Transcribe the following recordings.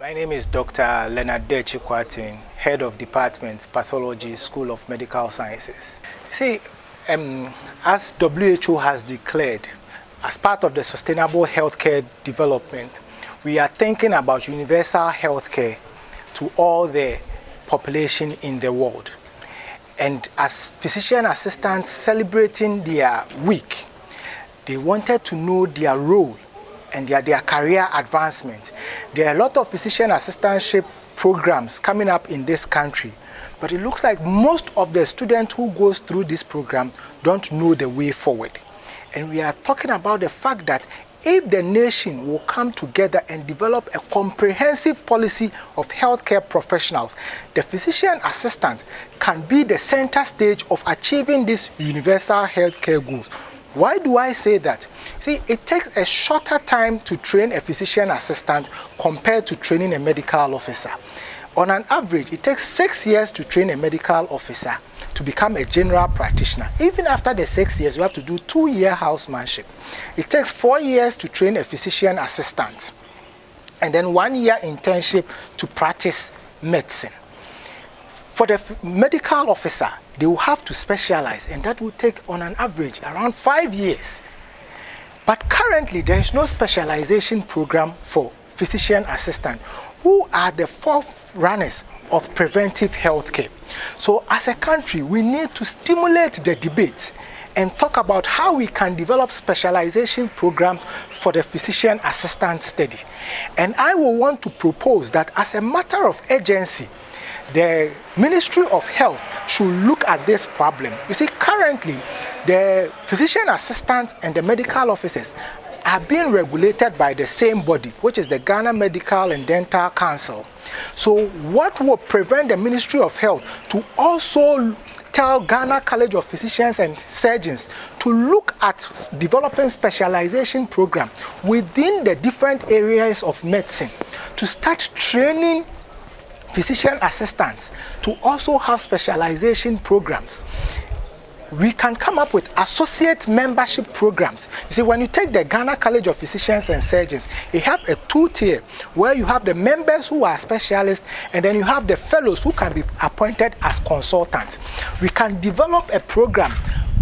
My name is Dr. Leonard Dechi Kwatin, Head of Department, Pathology, School of Medical Sciences. See, as WHO has declared, as part of the Sustainable Healthcare Development, we are thinking about universal healthcare to all the population in the world. And as physician assistants celebrating their week, they wanted to know their role and their career advancement. There are a lot of physician assistantship programs coming up in this country, but it looks like most of the students who goes through this program don't know the way forward. And we are talking about the fact that if the nation will come together and develop a comprehensive policy of healthcare professionals, the physician assistant can be the center stage of achieving these universal healthcare goals. Why do I say that? See, it takes a shorter time to train a physician assistant compared to training a medical officer. On an average, it takes 6 years to train a medical officer to become a general practitioner. Even after the 6 years, you have to do 2-year housemanship. It takes 4 years to train a physician assistant, and then 1-year internship to practice medicine. For the medical officer, they will have to specialize, and that will take on an average around 5 years. But currently, there is no specialization program for physician assistant, who are the forerunners of preventive health care. So as a country, we need to stimulate the debate and talk about how we can develop specialization programs for the physician assistant study. And I will want to propose that as a matter of urgency, the Ministry of Health should look at this problem. You see, currently, the physician assistants and the medical officers are being regulated by the same body, which is the Ghana Medical and Dental Council. So what will prevent the Ministry of Health to also tell Ghana College of Physicians and Surgeons to look at developing specialization program within the different areas of medicine, to start training physician assistants to also have specialization programs? We can come up with associate membership programs. You see, when you take the Ghana College of Physicians and Surgeons, they have a 2-tier where you have the members who are specialists, and then you have the fellows who can be appointed as consultants. We can develop a program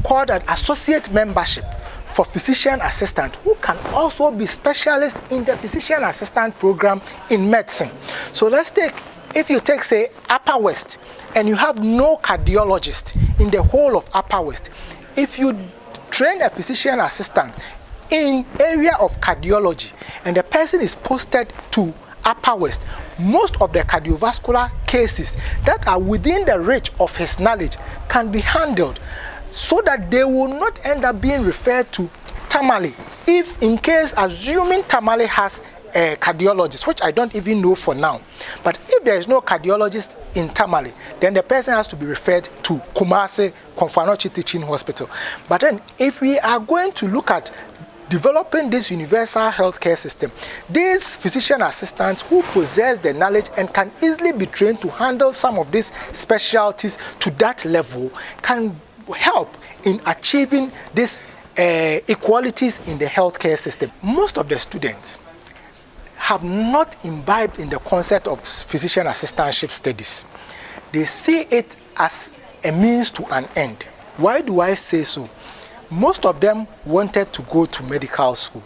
called an associate membership for physician assistant who can also be specialists in the physician assistant program in medicine. So let's take, if you take, say, Upper West, and you have no cardiologist in the whole of Upper West, if you train a physician assistant in area of cardiology and the person is posted to Upper West, most of the cardiovascular cases that are within the reach of his knowledge can be handled, so that they will not end up being referred to Tamale, if in case, assuming Tamale has a cardiologist, which I don't even know for now. But if there is no cardiologist in Tamale, then the person has to be referred to Kumasi Konfanochi Teaching Hospital. But then if we are going to look at developing this universal healthcare system, these physician assistants who possess the knowledge and can easily be trained to handle some of these specialties to that level can help in achieving these equalities in the healthcare system. Most of the students have not imbibed in the concept of physician assistantship studies. They see it as a means to an end. Why do I say so? Most of them wanted to go to medical school,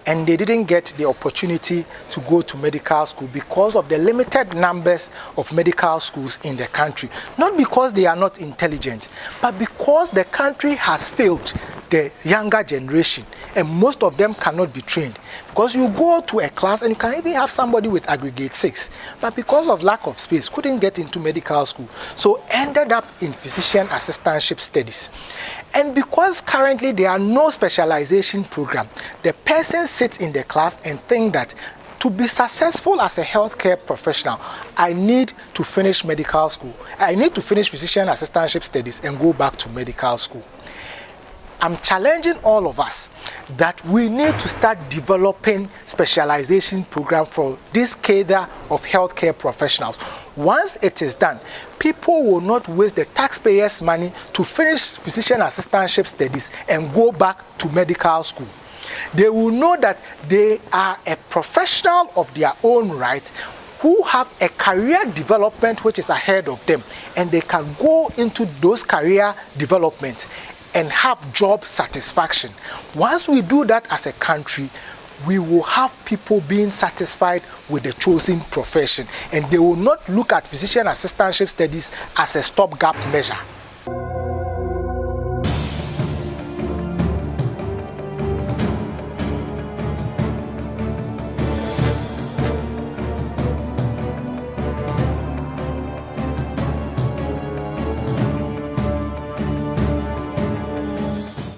and they didn't get the opportunity to go to medical school because of the limited numbers of medical schools in the country. Not because they are not intelligent, but because the country has failed the younger generation, and most of them cannot be trained. Because you go to a class and you can even have somebody with aggregate 6, but because of lack of space, couldn't get into medical school, so ended up in physician assistantship studies. And because currently there are no specialization program, the person sits in the class and think that to be successful as a healthcare professional, I need to finish medical school. I need to finish physician assistantship studies and go back to medical school. I'm challenging all of us that we need to start developing specialization program for this cadre of healthcare professionals. Once it is done, people will not waste the taxpayers' money to finish physician assistantship studies and go back to medical school. They will know that they are a professional of their own right who have a career development which is ahead of them, and they can go into those career development and have job satisfaction. Once we do that as a country, we will have people being satisfied with the chosen profession, and they will not look at physician assistantship studies as a stopgap measure.